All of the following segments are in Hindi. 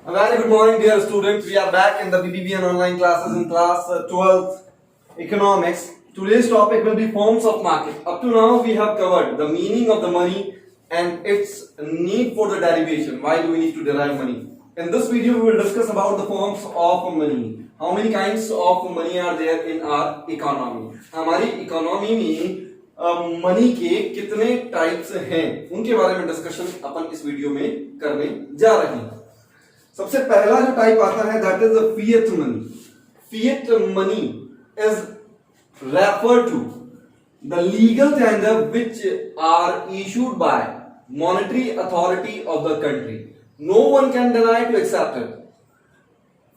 A very good morning, dear students. We are back in the BBBN online classes in class 12th economics. Today's topic will be forms of market. Up to now, we have covered the meaning of the money and its need for the derivation. Why do we need to derive money? In this video, we will discuss about the forms of money. How many kinds of money are there in our economy? हमारी इकोनॉमी में मनी के कितने टाइप्स हैं, उनके बारे में डिस्कशन अपन इस वीडियो में करने जा रहे हैं. सबसे पहला जो टाइप आता है that is fiat money. Fiat money is refer to the legal tender which are issued by monetary authority of the country. No one can deny to accept it.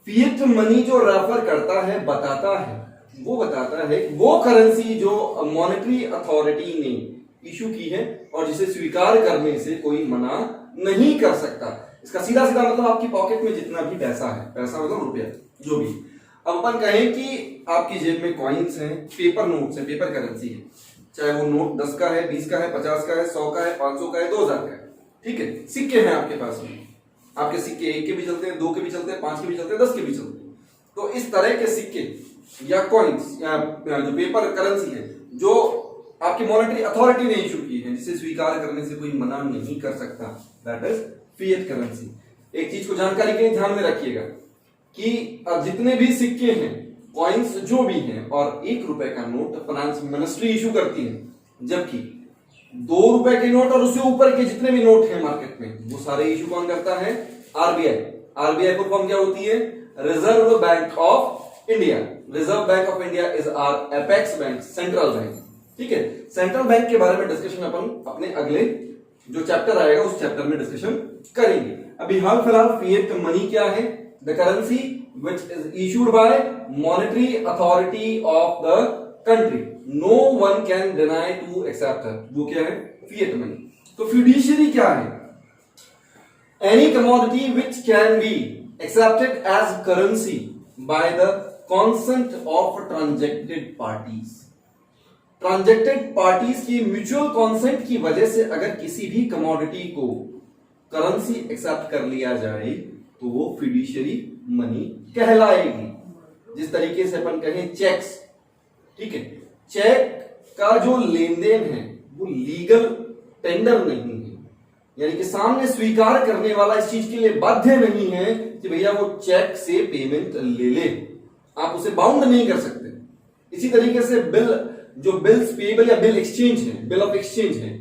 Fiat money जो रेफर करता है, बताता है, वो बताता है वो करेंसी जो मॉनेटरी अथॉरिटी ने इशू की है और जिसे स्वीकार करने से कोई मना नहीं कर सकता. इसका सीधा सीधा मतलब आपकी पॉकेट में जितना भी पैसा है, पैसा मतलब रुपया जो भी. अब अपन कहें कि आपकी जेब में कॉइन्स हैं, पेपर नोट्स हैं, पेपर करेंसी है, चाहे वो नोट 10 का है, 20 का है, 50 का है, 100 का है, 500 का है, 2000 का है. ठीक है, सिक्के हैं आपके पास में. आपके सिक्के 1 के भी चलते हैं, 2 के भी चलते हैं, 5 के भी चलते हैं, 10 के भी चलते हैं. तो इस तरह के सिक्के या कॉइन्स या जो पेपर करेंसी है जो आपकी मॉनेटरी अथॉरिटी ने इशू की है, जिसे स्वीकार करने से कोई मना नहीं कर सकता, दैट इज फिएट करेंसी. एक चीज को जानकारी के ध्यान में रखिएगा कि जितने भी सिक्के हैं, कॉइन्स जो भी हैं और 1 रुपए का नोट फाइनेंस मिनिस्ट्री इशू करती है, जबकि 2 रुपए के नोट और उससे ऊपर के जितने भी नोट हैं मार्केट में, वो सारे इशू कौन करता है? आरबीआई. आरबीआई फुल फॉर्म क्या होती है? Reserve Bank of India. Reserve Bank of India is our apex bank, central bank. ठीक है, सेंट्रल बैंक के बारे में डिस्कशन अपन अपने अगले जो चैप्टर आएगा उस चैप्टर में डिस्कशन करेंगे. अभी हाल फिलहाल फिएट मनी क्या है? The currency which is issued by monetary authority of the country. No one can deny to accept. वो क्या है? Fiat money. तो फिड्यूशियरी क्या है? Any commodity which can be accepted as currency by the consent of transacted parties. Transacted parties की म्यूचुअल कॉन्सेंट की वजह से अगर किसी भी कमोडिटी को करेंसी एक्सेप्ट कर लिया जाए तो वो फिड्यूशियरी मनी कहलाएगी. जिस तरीके से अपन कहें चेक्स, ठीक है, चेक का जो लेन देन है वो लीगल टेंडर नहीं है, यानी कि सामने स्वीकार करने वाला इस चीज के लिए बाध्य नहीं है कि भैया वो चेक से पेमेंट ले ले, आप उसे बाउंड नहीं कर सकते. इसी तरीके से बिल, जो बिल्स पेएबल या बिल एक्सचेंज है, बिल ऑफ एक्सचेंज है,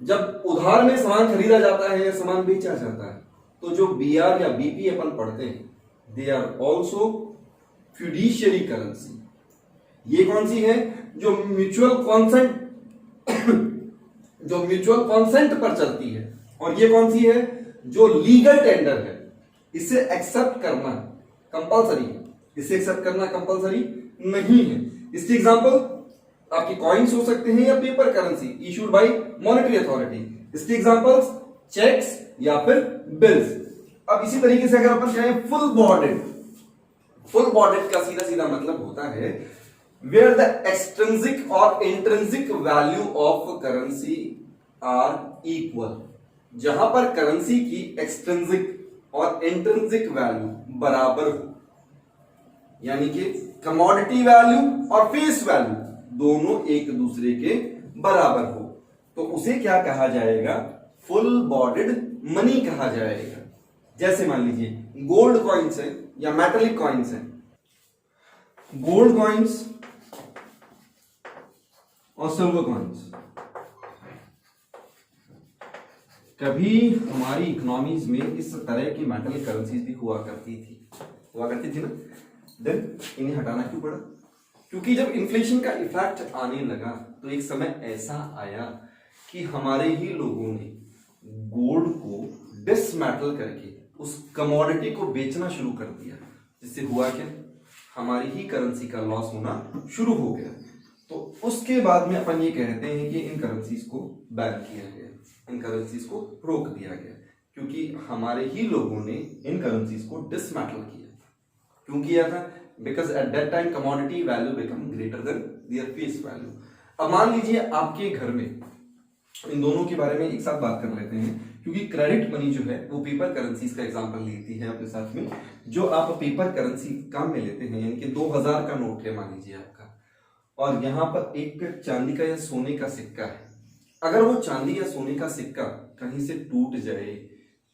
जब उधार में सामान खरीदा जाता है या सामान बेचा जाता है तो जो बीआर या बीपी अपन पढ़ते हैं, they are also fiduciary currency. ये कौन सी है? जो म्यूचुअल कॉन्सेंट पर चलती है. और ये कौन सी है? जो लीगल टेंडर है. इसे एक्सेप्ट करना कंपलसरी है. इसे एक्सेप्ट करना कंपलसरी नहीं है. इसकी एग्जांपल आपकी कॉइन्स हो सकते हैं या paper currency issued by monetary authority. इसकी एग्जांपल्स चेक्स या फिर बिल्स. अब इसी तरीके से अगर अपन कहें फुल बॉडेड का सीधा सीधा मतलब होता है वेयर द एक्सट्रिंसिक और intrinsic value of currency are equal. जहां पर करेंसी की एक्सट्रिंसिक और इंट्रिंसिक वैल्यू बराबर हो, यानी कि कमोडिटी वैल्यू और फेस वैल्यू दोनों एक दूसरे के बराबर हो, तो उसे क्या कहा जाएगा? फुल बॉडेड मनी कहा जाएगा. जैसे मान लीजिए गोल्ड कॉइन्स है या मेटालिक कॉइन्स है. गोल्ड कॉइन्स और सिल्वर कॉइन्स कभी हमारी इकोनॉमीज में इस तरह की मेटालिक करेंसीज भी हुआ करती थी ना. देन इन्हें हटाना क्यों पड़ा? क्योंकि जब इन्फ्लेशन का इफेक्ट आने लगा तो एक समय ऐसा आया कि हमारे ही लोगों ने गोल्ड को डिसमेटल करके उस कमोडिटी को बेचना शुरू कर दिया, जिससे हुआ क्या? हमारी ही करेंसी का लॉस होना शुरू हो गया. तो उसके बाद में अपन ये कहते हैं कि इन करेंसीज को बैन किया गया, इन करेंसीज को रोक दिया गया, क्योंकि हमारे ही लोगों ने इन करेंसीज को डिसमेटल किया. क्यों किया था? Because at that time commodity value become greater than their face value. अब मान लीजिए आपके घर में, इन दोनों के बारे में एक साथ बात कर लेते हैं क्योंकि क्रेडिट मनी जो है वो पेपर करेंसीज का एग्जांपल लेती है अपने साथ में। जो आप पेपर करेंसी काम में लेते हैं, यानी कि 2000 का नोट है मान लीजिए आपका, और यहाँ पर एक चांदी का या सोने का सिक्का है। अगर वो चांदी या सोने का सिक्का कहीं से टूट जाए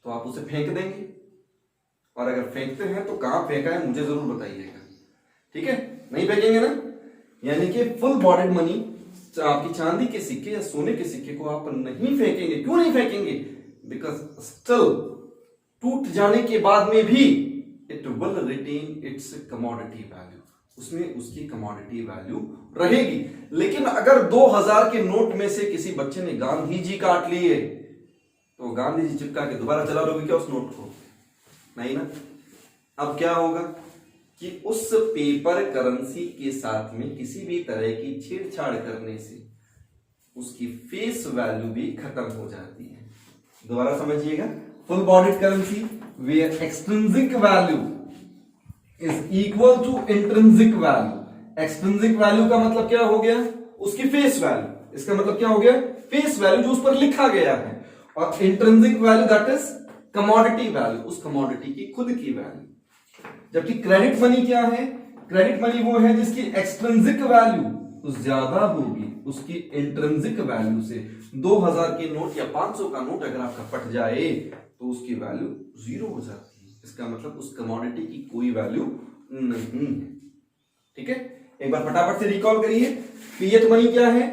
तो आप उसे फेंक देंगे, और अगर फेंकते हैं तो कहाँ फेंका है मुझे जरूर बताइएगा, ठीक है? नहीं फेंकेंगे ना? यानी कि फुल बॉडीड मनी, आपकी चांदी के सिक्के या सोने के सिक्के को आप नहीं फेंकेंगे। क्यों नहीं फेंकेंगे? बिकॉज स्टिल टूट जाने के बाद में भी it will retain its commodity value, उसमें उसकी कमोडिटी वैल्यू रहेगी। लेकिन अगर 2000 के नोट में से किसी बच्चे ने गांधी जी काट लिए तो गांधी जी चिपका के दोबारा चला लोगे क्या उस नोट को? नहीं ना। अब क्या होगा कि उस पेपर करेंसी के साथ में किसी भी तरह की छेड़छाड़ करने से उसकी फेस वैल्यू भी खत्म हो जाती है। दोबारा समझिएगा, full bodied currency where extrinsic value is equal to intrinsic value. Extrinsic value का मतलब क्या हो गया? उसकी फेस वैल्यू। इसका मतलब क्या हो गया? फेस वैल्यू जो उस पर लिखा गया है। और intrinsic value that is commodity value, उस कमोडिटी की खुद की वैल्यू। जबकि क्रेडिट मनी क्या है? क्रेडिट मनी वो है जिसकी एक्सट्रिंसिक वैल्यू ज्यादा होगी उसकी इंट्रिंसिक वैल्यू से। 2000 के नोट या 500 का नोट अगर आपका फट जाए तो उसकी वैल्यू 0 हो जाती है। इसका मतलब उस कमोडिटी की कोई वैल्यू नहीं है, ठीक है? एक बार फटाफट से रिकॉल करिए। फिएट मनी क्या है?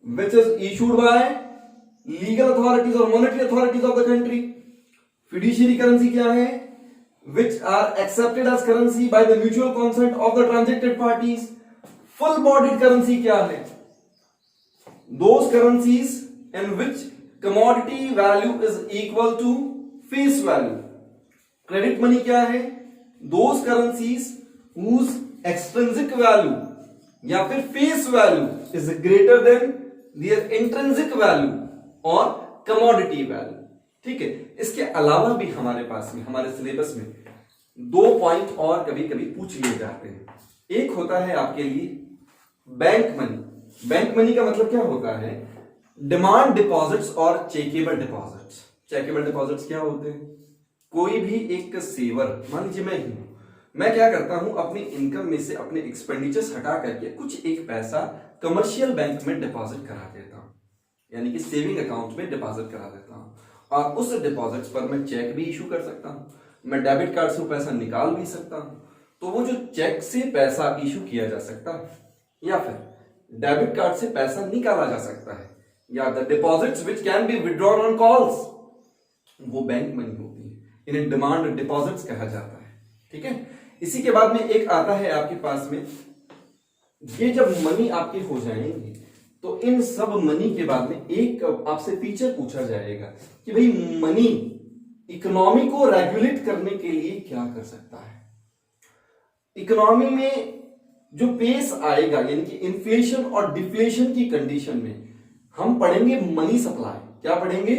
Which is issued by legal authorities और monetary authorities of the country. Fiduciary currency क्या है? which are accepted as currency by the mutual consent of the transacted parties. full bodied currency क्या है? those currencies in which commodity value is equal to face value. credit money क्या है? those currencies whose extrinsic value या फिर face value is greater than their intrinsic value और commodity value. ठीक है? इसके अलावा भी हमारे पास में हमारे सिलेबस में 2 पॉइंट और कभी कभी पूछ लिए जाते हैं। एक होता है आपके लिए बैंक मनी। बैंक मनी का मतलब क्या होता है? डिमांड डिपॉजिट्स और चेकेबल डिपॉजिट्स। चेकेबल डिपॉजिट्स क्या होते हैं? कोई भी एक सेवर, मान लीजिए मैं ही हूं, मैं क्या करता हूं, अपनी इनकम में से अपने एक्सपेंडिचर्स हटा करके कुछ एक पैसा कमर्शियल बैंक में डिपॉजिट करा देता हूं, यानी कि सेविंग अकाउंट में डिपॉजिट करा देता हूं। और उस डिपॉजिट्स पर मैं चेक भी इशू कर सकता हूं, मैं डेबिट कार्ड से पैसा निकाल भी सकता हूं। तो वो जो चेक से पैसा इशू किया जा सकता है या फिर डेबिट कार्ड से पैसा निकाला जा सकता है, या the deposits which can be withdrawn on calls, वो बैंक मनी होती है। इन्हें डिमांड डिपॉजिट्स कहा जाता है, ठीक है? इसी के बाद में एक आता है आपके पास में, ये जब मनी आपके हो जाएंगे तो इन सब मनी के बाद में एक आपसे फीचर पूछा जाएगा कि भाई मनी इकोनॉमी को रेगुलेट करने के लिए क्या कर सकता है। इकोनॉमी में जो पेस आएगा, यानी कि इन्फ्लेशन और डिफ्लेशन की कंडीशन में हम पढ़ेंगे मनी सप्लाई। क्या पढ़ेंगे?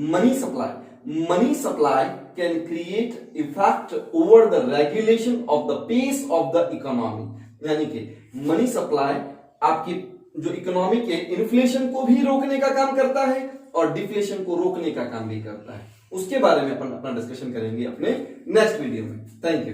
Money supply. Money supply can create effect over the regulation of the pace of the economy, यानी कि मनी सप्लाई आपकी जो इकोनॉमी के इन्फ्लेशन को भी रोकने का काम करता है और डिफ्लेशन को रोकने का काम भी करता है। उसके बारे में अपन अपना डिस्कशन करेंगे अपने नेक्स्ट वीडियो में। Thank you.